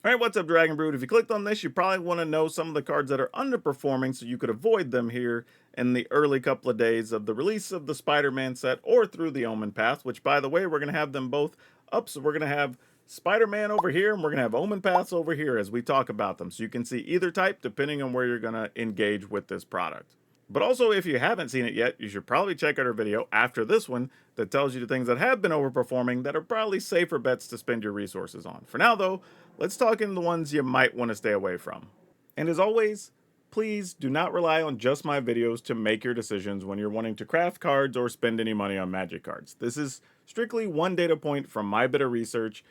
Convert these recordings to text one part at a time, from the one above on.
Alright, what's up, Dragon Brood? If you clicked on this, you probably want to know some of the cards that are underperforming so you could avoid them here in the early couple of days of the release of the Spider-Man set or through the Omenpath, which, by the way, we're going to have them both up. So we're going to have Spider-Man over here and we're going to have Omenpaths over here as we talk about them. So you can see either type depending on where you're going to engage with this product. But also, if you haven't seen it yet, you should probably check out our video after this one that tells you the things that have been overperforming that are probably safer bets to spend your resources on. For now, though, let's talk into the ones you might want to stay away from. And as always, please do not rely on just my videos to make your decisions when you're wanting to craft cards or spend any money on magic cards. This is strictly one data point from my bit of research.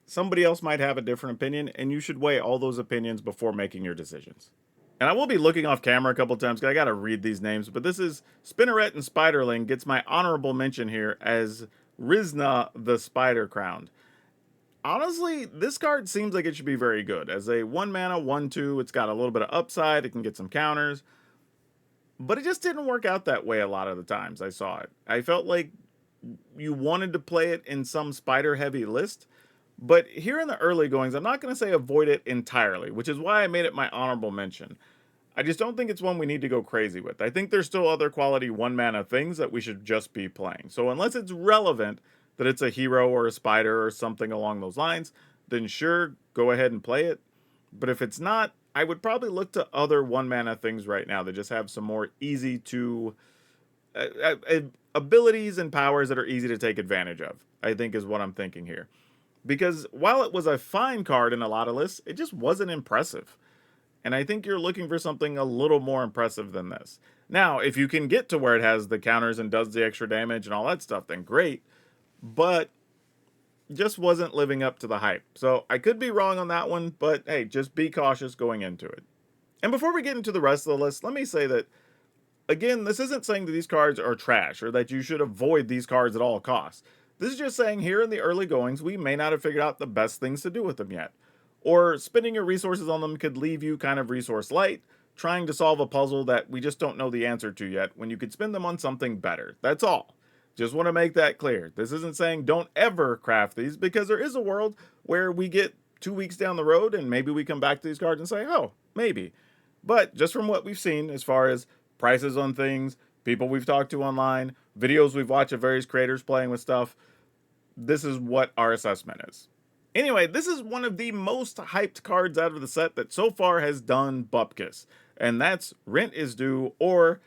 Somebody else might have a different opinion, and you should weigh all those opinions before making your decisions. And I will be looking off camera a couple times because I got to read these names, but this is Spinneret and Spiderling gets my honorable mention here as Rizna the Spider Crowned. Honestly, this card seems like it should be very good. As a 1 mana, 1/2, it's got a little bit of upside, it can get some counters, but it just didn't work out that way a lot of the times I saw it. I felt like you wanted to play it in some spider heavy list, but here in the early goings, I'm not going to say avoid it entirely, which is why I made it my honorable mention. I just don't think it's one we need to go crazy with. I think there's still other quality 1 mana things that we should just be playing. So unless it's relevant that it's a hero or a spider or something along those lines, then sure, go ahead and play it. But if it's not, I would probably look to other 1 mana things right now that just have some more easy to abilities and powers that are easy to take advantage of, I think is what I'm thinking here. Because while it was a fine card in a lot of lists, it just wasn't impressive. And I think you're looking for something a little more impressive than this. Now, if you can get to where it has the counters and does the extra damage and all that stuff, then great. But just wasn't living up to the hype. So I could be wrong on that one, but hey, just be cautious going into it. And before we get into the rest of the list, let me say that, again, this isn't saying that these cards are trash or that you should avoid these cards at all costs. This is just saying here in the early goings, we may not have figured out the best things to do with them yet. Or spending your resources on them could leave you kind of resource light, trying to solve a puzzle that we just don't know the answer to yet when you could spend them on something better. That's all. Just want to make that clear. This isn't saying don't ever craft these, because there is a world where we get 2 weeks down the road and maybe we come back to these cards and say, oh, maybe. But just from what we've seen as far as prices on things, people we've talked to online, videos we've watched of various creators playing with stuff, this is what our assessment is. Anyway, this is one of the most hyped cards out of the set that so far has done bupkis, and that's Rent is Due or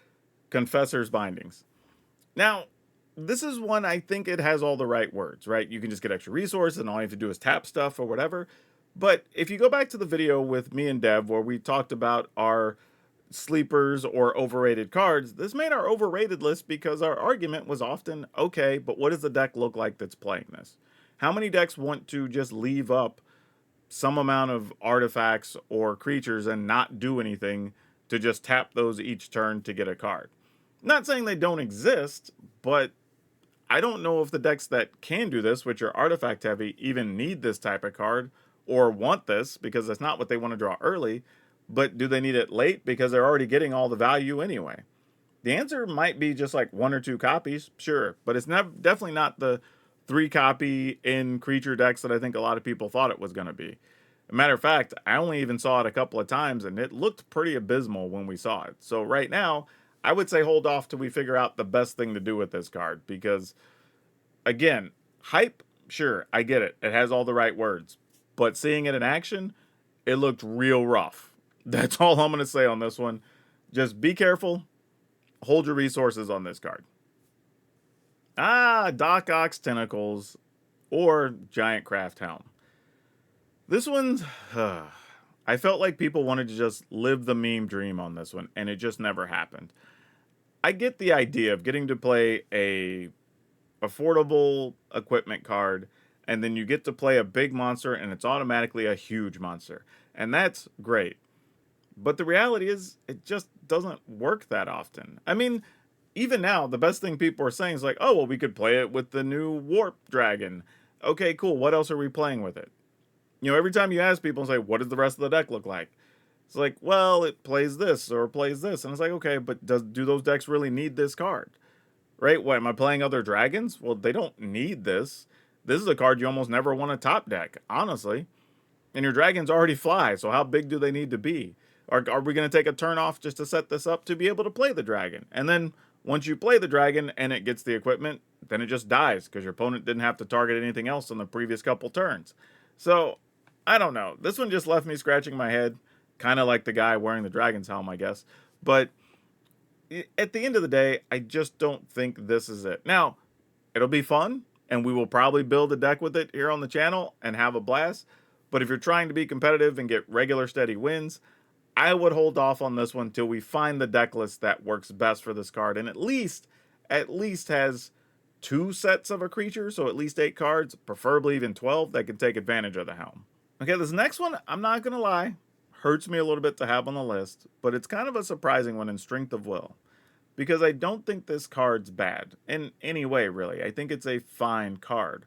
Confessor's Bindings. Now, this is one I think it has all the right words, right? You can just get extra resources and all you have to do is tap stuff or whatever. But if you go back to the video with me and Dev where we talked about our sleepers or overrated cards, this made our overrated list because our argument was often, okay, but what does the deck look like that's playing this? How many decks want to just leave up some amount of artifacts or creatures and not do anything to just tap those each turn to get a card? Not saying they don't exist, but I don't know if the decks that can do this, which are artifact heavy, even need this type of card or want this, because that's not what they want to draw early. But do they need it late because they're already getting all the value anyway? The answer might be just like 1 or 2 copies, sure, but it's definitely not the 3 copy in creature decks that I think a lot of people thought it was going to be. As a matter of fact, I only even saw it a couple of times and it looked pretty abysmal when we saw it. So right now, I would say hold off till we figure out the best thing to do with this card, because again, hype, sure, I get it. It has all the right words, but seeing it in action, it looked real rough. That's all I'm going to say on this one. Just be careful. Hold your resources on this card. Doc Ock's Tentacles or Giantcraft Helm. This one's... I felt like people wanted to just live the meme dream on this one, and it just never happened. I get the idea of getting to play a affordable equipment card, and then you get to play a big monster, and it's automatically a huge monster. And that's great. But the reality is, it just doesn't work that often. I mean, even now, the best thing people are saying is like, oh, well, we could play it with the new Warp Dragon. Okay, cool. What else are we playing with it? You know, every time you ask people and say, what does the rest of the deck look like? It's like, well, it plays this or plays this. And it's like, okay, but do those decks really need this card? Right? What, am I playing other dragons? Well, they don't need this. This is a card you almost never want to top deck, honestly. And your dragons already fly, so how big do they need to be? Are we going to take a turn off just to set this up to be able to play the dragon? And then once you play the dragon and it gets the equipment, then it just dies because your opponent didn't have to target anything else on the previous couple turns. So, I don't know. This one just left me scratching my head, kind of like the guy wearing the dragon's helm, I guess. But at the end of the day, I just don't think this is it. Now, it'll be fun, and we will probably build a deck with it here on the channel and have a blast. But if you're trying to be competitive and get regular steady wins, I would hold off on this one till we find the deck list that works best for this card, and at least has 2 sets of a creature, so at least 8 cards, preferably even 12, that can take advantage of the helm. Okay, this next one, I'm not gonna lie, hurts me a little bit to have on the list, but it's kind of a surprising one in Strength of Will, because I don't think this card's bad in any way, really. I think it's a fine card.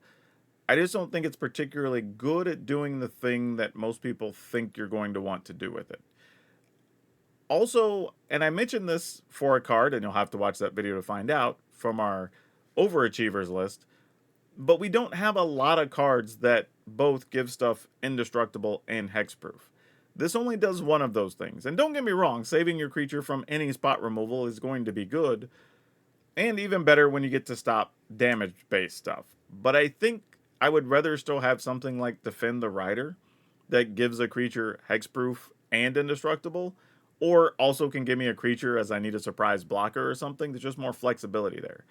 I just don't think it's particularly good at doing the thing that most people think you're going to want to do with it. Also, and I mentioned this for a card, and you'll have to watch that video to find out, from our overachievers list, but we don't have a lot of cards that both give stuff indestructible and hexproof. This only does one of those things. And don't get me wrong, saving your creature from any spot removal is going to be good, and even better when you get to stop damage-based stuff. But I think I would rather still have something like Defend the Rider that gives a creature hexproof and indestructible, or also can give me a creature as I need a surprise blocker or something. There's just more flexibility there.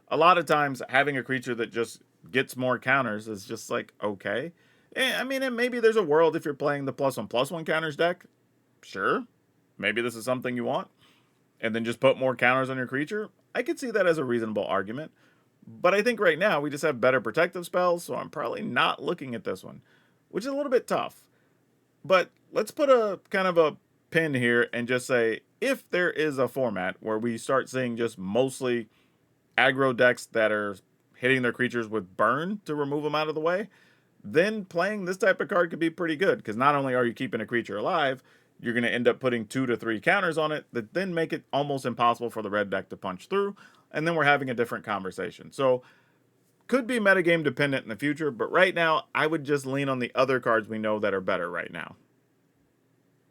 A lot of times, having a creature that just gets more counters is just like, okay. I mean, and maybe there's a world if you're playing the +1/+1 counters deck. Sure. Maybe this is something you want. And then just put more counters on your creature. I could see that as a reasonable argument. But I think right now we just have better protective spells, so I'm probably not looking at this one, which is a little bit tough. But let's put a kind of a pin here and just say, if there is a format where we start seeing just mostly aggro decks that are hitting their creatures with burn to remove them out of the way, then playing this type of card could be pretty good, because not only are you keeping a creature alive, you're going to end up putting 2 to 3 counters on it that then make it almost impossible for the red deck to punch through, and then we're having a different conversation. So, could be metagame dependent in the future, but right now, I would just lean on the other cards we know that are better right now.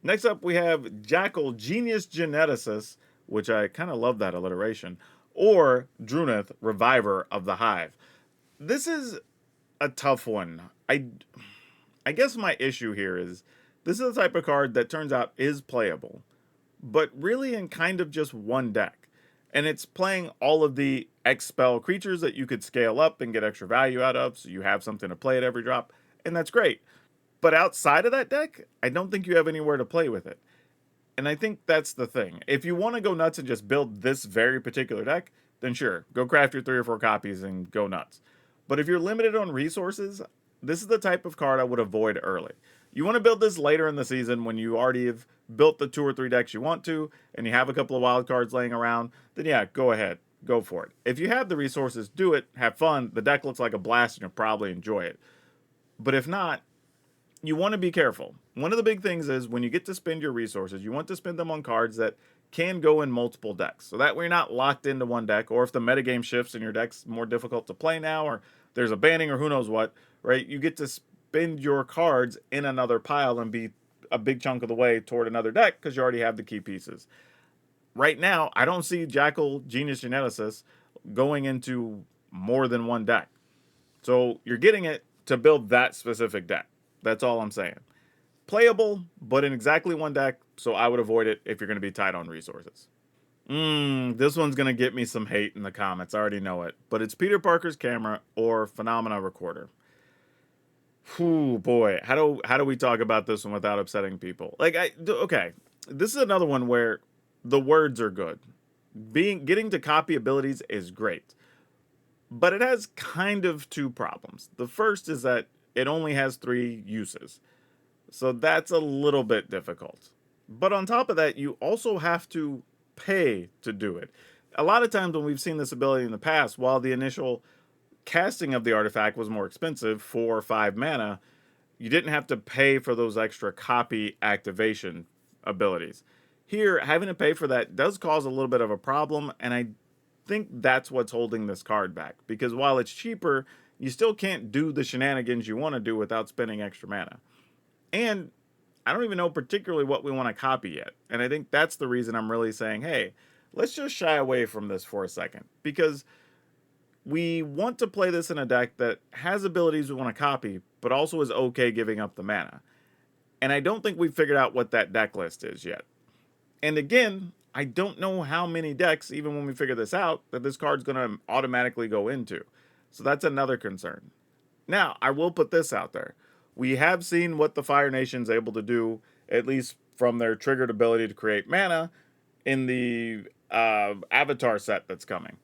Next up, we have Jackal, Genius Geneticist, which I kind of love that alliteration, or Drunith, Reviver of the Hive. This is a tough one. I guess my issue here is, this is the type of card that turns out is playable, but really in kind of just one deck. And it's playing all of the X-Spell creatures that you could scale up and get extra value out of, so you have something to play at every drop, and that's great. But outside of that deck, I don't think you have anywhere to play with it. And I think that's the thing. If you want to go nuts and just build this very particular deck, then sure, go craft your 3 or 4 copies and go nuts. But if you're limited on resources, this is the type of card I would avoid early. You want to build this later in the season when you already have built the 2 or 3 decks you want to, and you have a couple of wild cards laying around, then yeah, go ahead. Go for it. If you have the resources, do it, have fun, the deck looks like a blast, and you'll probably enjoy it. But if not, you want to be careful. One of the big things is when you get to spend your resources, you want to spend them on cards that can go in multiple decks. So that way you're not locked into one deck, or if the metagame shifts and your deck's more difficult to play now, or there's a banning or who knows what, right? You get to spend your cards in another pile and be a big chunk of the way toward another deck because you already have the key pieces. Right now, I don't see Jackal, Genius Geneticist going into more than one deck. So you're getting it to build that specific deck. That's all I'm saying. Playable, but in exactly one deck, so I would avoid it if you're going to be tight on resources. This one's going to get me some hate in the comments. I already know it. But it's Peter Parker's Camera or Phenomena Recorder. Whew, boy. How do we talk about this one without upsetting people? Okay. This is another one where the words are good. Getting to copy abilities is great. But it has kind of 2 problems. The first is that it only has 3 uses. So that's a little bit difficult. But on top of that, you also have to pay to do it. A lot of times when we've seen this ability in the past, while the initial casting of the artifact was more expensive, 4 or 5 mana, you didn't have to pay for those extra copy activation abilities. Here, having to pay for that does cause a little bit of a problem, and I think that's what's holding this card back. Because while it's cheaper, you still can't do the shenanigans you want to do without spending extra mana. And I don't even know particularly what we want to copy yet. And I think that's the reason I'm really saying, hey, let's just shy away from this for a second. Because we want to play this in a deck that has abilities we want to copy, but also is okay giving up the mana. And I don't think we've figured out what that deck list is yet. And again, I don't know how many decks, even when we figure this out, that this card's going to automatically go into. So that's another concern. Now, I will put this out there. We have seen what the Fire Nation's able to do, at least from their triggered ability to create mana, in the Avatar set that's coming.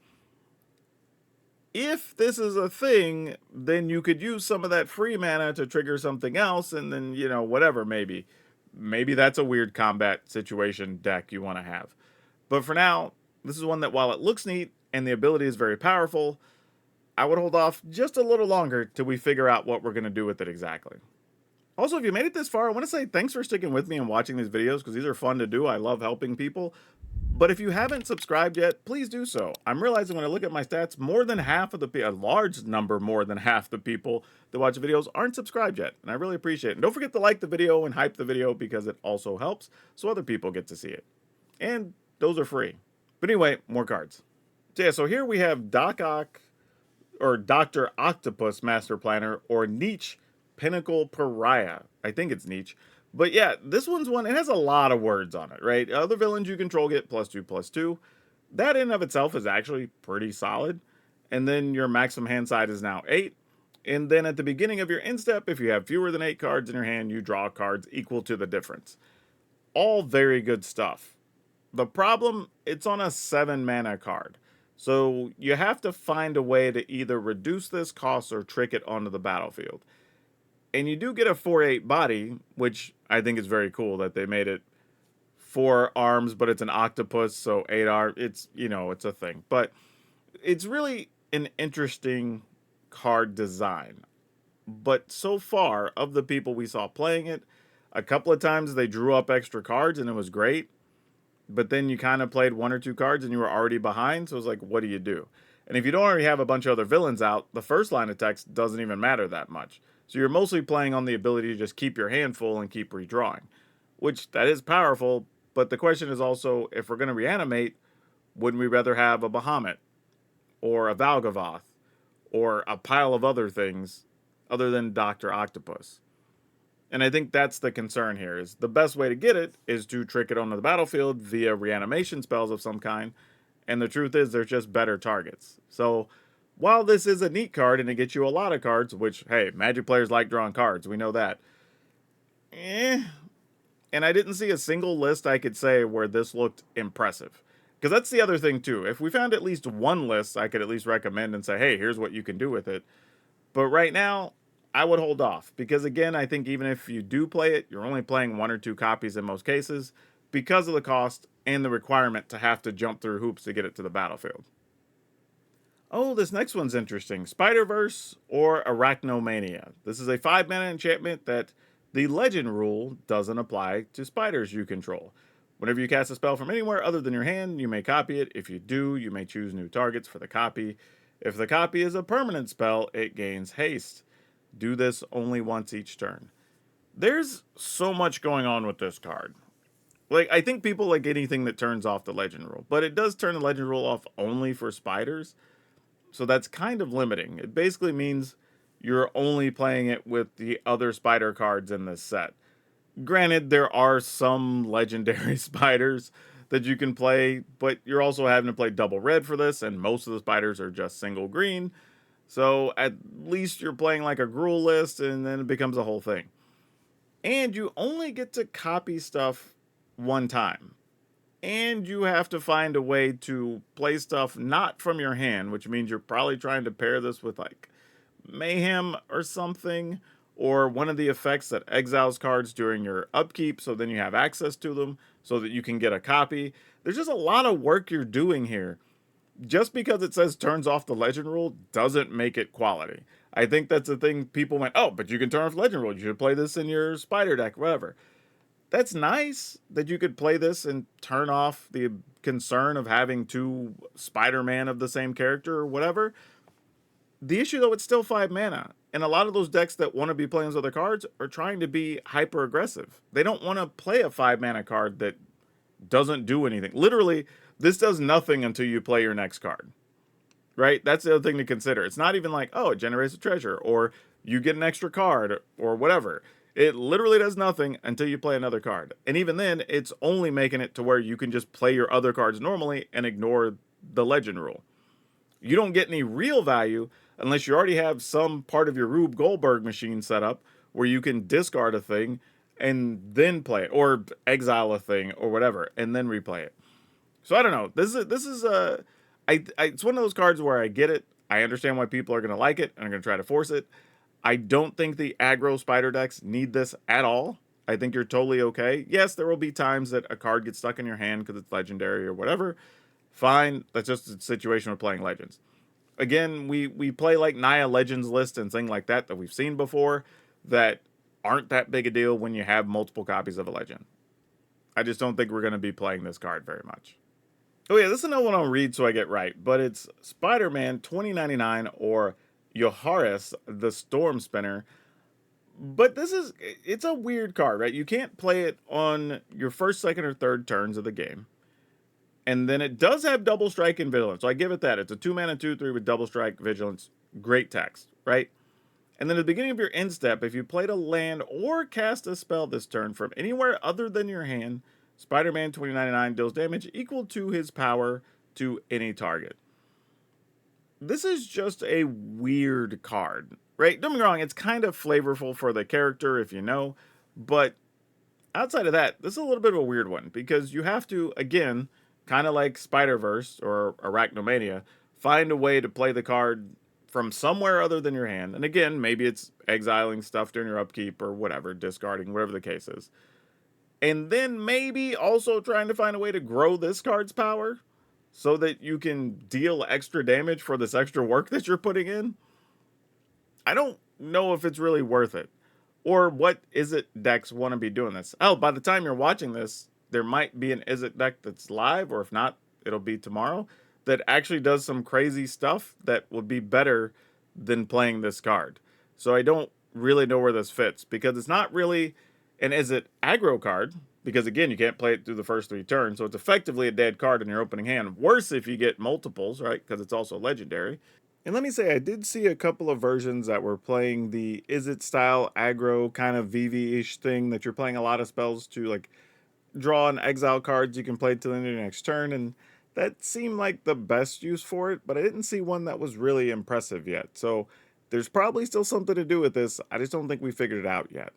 If this is a thing, then you could use some of that free mana to trigger something else, and then, you know, whatever, maybe. Maybe that's a weird combat situation deck you want to have. But for now, this is one that, while it looks neat and the ability is very powerful, I would hold off just a little longer till we figure out what we're going to do with it exactly. Also, if you made it this far, I want to say thanks for sticking with me and watching these videos, because these are fun to do. I love helping people. But if you haven't subscribed yet, please do so. I'm realizing when I look at my stats, more than half of a large number more than half the people that watch videos aren't subscribed yet. And I really appreciate it. And don't forget to like the video and hype the video, because it also helps so other people get to see it. And those are free. But anyway, more cards. So yeah, so here we have Dr. Octopus Master Planner, or Niche Pinnacle Pariah. I think it's Niche. But yeah, this one's one, it has a lot of words on it, right? Other villains you control get +2/+2. That in and of itself is actually pretty solid. And then your maximum hand size is now 8. And then at the beginning of your end step, if you have fewer than 8 cards in your hand, you draw cards equal to the difference. All very good stuff. The problem, it's on a 7 mana card. So you have to find a way to either reduce this cost or trick it onto the battlefield. And you do get a 4/8 body, which I think is very cool that they made it 4 arms, but it's an octopus, so 8 arms. It's, you know, it's a thing. But it's really an interesting card design. But so far, of the people we saw playing it, a couple of times they drew up extra cards and it was great. But then you kind of played 1 or 2 cards and you were already behind, so it was like, what do you do? And if you don't already have a bunch of other villains out, the first line of text doesn't even matter that much. So you're mostly playing on the ability to just keep your hand full and keep redrawing, which that is powerful. But the question is also, if we're going to reanimate, wouldn't we rather have a Bahamut or a Valgavoth or a pile of other things other than Dr. Octopus? And I think that's the concern here, is the best way to get it is to trick it onto the battlefield via reanimation spells of some kind. And the truth is, they're just better targets. So while this is a neat card and it gets you a lot of cards, which, hey, Magic players like drawing cards, we know that. And I didn't see a single list I could say where this looked impressive. Because that's the other thing too. If we found at least one list I could at least recommend and say, hey, here's what you can do with it. But right now, I would hold off. Because again, I think even if you do play it, you're only playing 1 or 2 copies in most cases, because of the cost and the requirement to have to jump through hoops to get it to the battlefield. Oh, this next one's interesting. Spiderverse or Arachnomania. This is a 5 mana enchantment that the legend rule doesn't apply to spiders you control. Whenever you cast a spell from anywhere other than your hand, you may copy it. If you do, you may choose new targets for the copy. If the copy is a permanent spell, it gains haste. Do this only once each turn. There's so much going on with this card. Like, I think people like anything that turns off the legend rule, but it does turn the legend rule off only for spiders. So that's kind of limiting. It basically means you're only playing it with the other spider cards in this set. Granted, there are some legendary spiders that you can play, but you're also having to play double red for this, and most of the spiders are just single green. So at least you're playing like a Gruul list, and then it becomes a whole thing. And you only get to copy stuff one time. And you have to find a way to play stuff not from your hand, which means you're probably trying to pair this with like Mayhem or something, or one of the effects that exiles cards during your upkeep, so then you have access to them so that you can get a copy. There's just a lot of work you're doing here. Just because it says turns off the legend rule doesn't make it quality. I think that's the thing people went, oh, but you can turn off legend rule. You should play this in your spider deck, whatever. That's nice that you could play this and turn off the concern of having 2 Spider-Man of the same character or whatever. The issue, though, it's still 5 mana. And a lot of those decks that want to be playing those other cards are trying to be hyper aggressive. They don't want to play a 5 mana card that doesn't do anything. Literally, this does nothing until you play your next card. Right? That's the other thing to consider. It's not even like, oh, it generates a treasure, or you get an extra card, or whatever. It literally does nothing until you play another card. And even then, it's only making it to where you can just play your other cards normally and ignore the legend rule. You don't get any real value unless you already have some part of your Rube Goldberg machine set up where you can discard a thing and then play it, or exile a thing, or whatever, and then replay it. So I don't know. It's one of those cards where I get it. I understand why people are going to like it and are going to try to force it. I don't think the aggro spider decks need this at all. I think you're totally okay. Yes, there will be times that a card gets stuck in your hand because it's legendary or whatever. Fine. That's just a situation with playing Legends. Again, we play like Naya Legends list and things like that we've seen before that aren't that big a deal when you have multiple copies of a Legend. I just don't think we're going to be playing this card very much. Oh yeah, this is another one I'll read so I get right, but it's Spider-Man 2099 or Yoharis the Storm Spinner. But it's a weird card, right? You can't play it on your first, second, or third turns of the game. And then it does have double strike and vigilance. So I give it that. It's a 2-mana 2/3 with double strike, vigilance. Great text, right? And then at the beginning of your end step, if you played a land or cast a spell this turn from anywhere other than your hand, Spider-Man 2099 deals damage equal to his power to any target. This is just a weird card, right? Don't get me wrong, it's kind of flavorful for the character if you know, but outside of that, this is a little bit of a weird one because you have to, again, kind of like Spiderverse or Arachnomania, find a way to play the card from somewhere other than your hand. And again, maybe it's exiling stuff during your upkeep or whatever, discarding, whatever the case is. And then maybe also trying to find a way to grow this card's power so that you can deal extra damage for this extra work that you're putting in. I don't know if it's really worth it. Or what Is It decks want to be doing this. Oh, by the time you're watching this, there might be an Is It deck that's live, or if not, it'll be tomorrow, that actually does some crazy stuff that would be better than playing this card. So I don't really know where this fits, because it's not really an Is It aggro card, because again, you can't play it through the first 3 turns, so it's effectively a dead card in your opening hand. Worse if you get multiples, right, because it's also legendary. And let me say, I did see a couple of versions that were playing the Is It style aggro kind of VV-ish thing that you're playing a lot of spells to like draw and exile cards you can play till the end of your next turn, and that seemed like the best use for it, but I didn't see one that was really impressive yet. So there's probably still something to do with this. I just don't think we figured it out yet.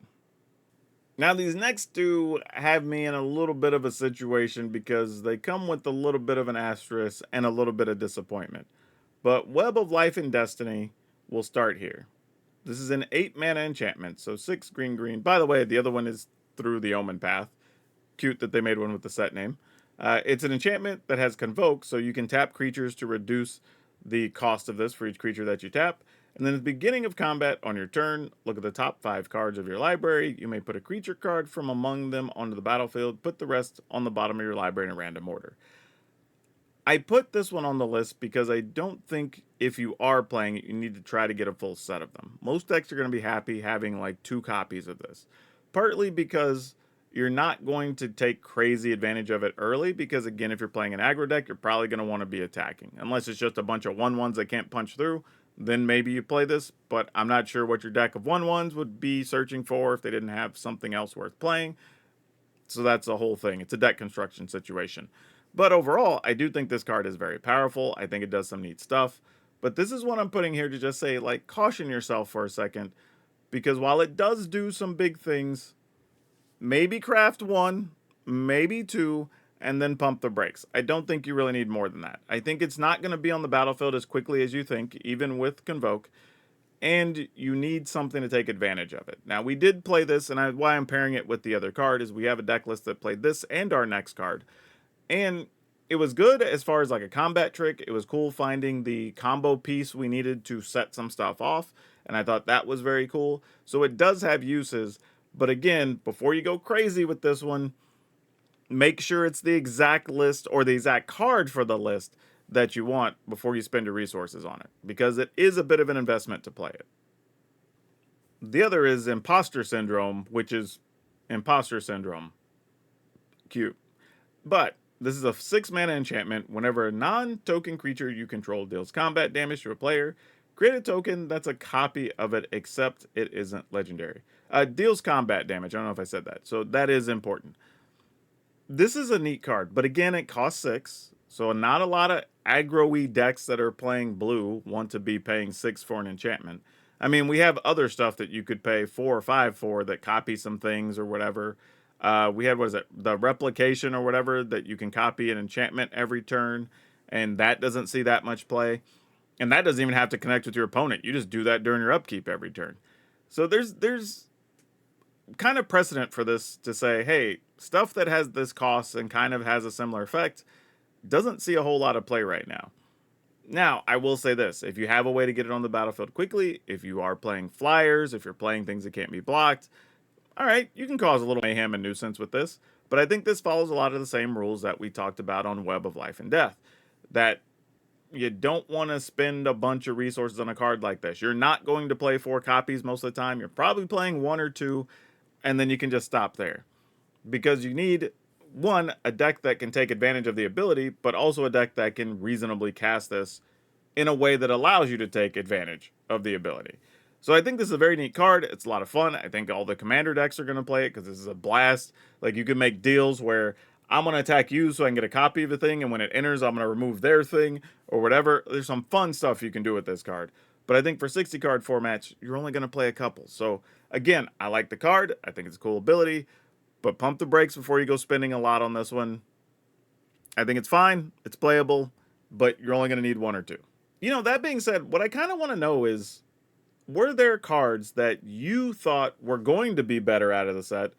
Now, these next two have me in a little bit of a situation because they come with a little bit of an asterisk and a little bit of disappointment. But Web of Life and Destiny will start here. This is an 8-mana enchantment, so 6 green green. By the way, the other one is through the Omenpath. Cute that they made one with the set name. It's an enchantment that has Convoke, so you can tap creatures to reduce the cost of this for each creature that you tap. And then at the beginning of combat on your turn, look at the top 5 cards of your library. You may put a creature card from among them onto the battlefield. Put the rest on the bottom of your library in a random order. I put this one on the list because I don't think if you are playing it, you need to try to get a full set of them. Most decks are going to be happy having like 2 copies of this. Partly because you're not going to take crazy advantage of it early, because again, if you're playing an aggro deck, you're probably going to want to be attacking. Unless it's just a bunch of 1/1s that can't punch through, then maybe you play this, but I'm not sure what your deck of 1/1s would be searching for if they didn't have something else worth playing. So that's the whole thing. It's a deck construction situation. But overall, I do think this card is very powerful. I think it does some neat stuff. But this is what I'm putting here to just say, like, caution yourself for a second. Because while it does do some big things, maybe craft 1, maybe 2, and then pump the brakes. I don't think you really need more than that. I think it's not going to be on the battlefield as quickly as you think, even with Convoke. And you need something to take advantage of it. Now, we did play this, and why I'm pairing it with the other card is we have a deck list that played this and our next card. And it was good as far as like a combat trick. It was cool finding the combo piece we needed to set some stuff off. And I thought that was very cool. So it does have uses. But again, before you go crazy with this one, make sure it's the exact list or the exact card for the list that you want before you spend your resources on it. Because it is a bit of an investment to play it. The other is Impostor Syndrome, which is Impostor Syndrome. Cute. But this is a 6-mana enchantment. Whenever a non-token creature you control deals combat damage to a player, create a token that's a copy of it, except it isn't legendary. Deals combat damage. I don't know if I said that. So that is important. This is a neat card, but again, it costs 6. So not a lot of aggro-y decks that are playing blue want to be paying 6 for an enchantment. I mean, we have other stuff that you could pay 4 or 5 for that copy some things or whatever. We had, what is it, the replication or whatever, that you can copy an enchantment every turn, and that doesn't see that much play. And that doesn't even have to connect with your opponent. You just do that during your upkeep every turn. So there's kind of precedent for this to say, hey, stuff that has this cost and kind of has a similar effect doesn't see a whole lot of play right now. Now, I will say this. If you have a way to get it on the battlefield quickly, if you are playing flyers, if you're playing things that can't be blocked, all right, you can cause a little mayhem and nuisance with this. But I think this follows a lot of the same rules that we talked about on Web of Life and Death. That you don't want to spend a bunch of resources on a card like this. You're not going to play 4 copies most of the time. You're probably playing 1 or 2, and then you can just stop there. Because you need, one, a deck that can take advantage of the ability, but also a deck that can reasonably cast this in a way that allows you to take advantage of the ability. So I think this is a very neat card. It's a lot of fun. I think all the commander decks are going to play it because this is a blast. Like, you can make deals where I'm going to attack you so I can get a copy of the thing, and when it enters, I'm going to remove their thing or whatever. There's some fun stuff you can do with this card. But I think for 60 card formats, you're only going to play a couple. So again, I like the card. I think it's a cool ability. But pump the brakes before you go spending a lot on this one. I think it's fine. It's playable. But you're only going to need 1 or 2. You know, that being said, what I kind of want to know is, were there cards that you thought were going to be better out of the set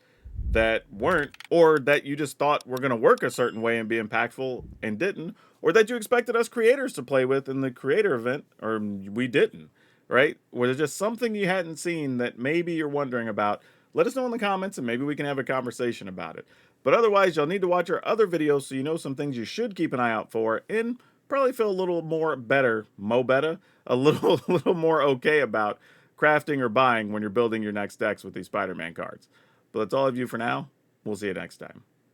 that weren't, or that you just thought were going to work a certain way and be impactful and didn't, or that you expected us creators to play with in the creator event, or we didn't, right? Was there just something you hadn't seen that maybe you're wondering about? Let us know in the comments, and maybe we can have a conversation about it. But otherwise, you'll need to watch our other videos so you know some things you should keep an eye out for, and probably feel a little more better, a little more okay about crafting or buying when you're building your next decks with these Spider-Man cards. But that's all of you for now. We'll see you next time.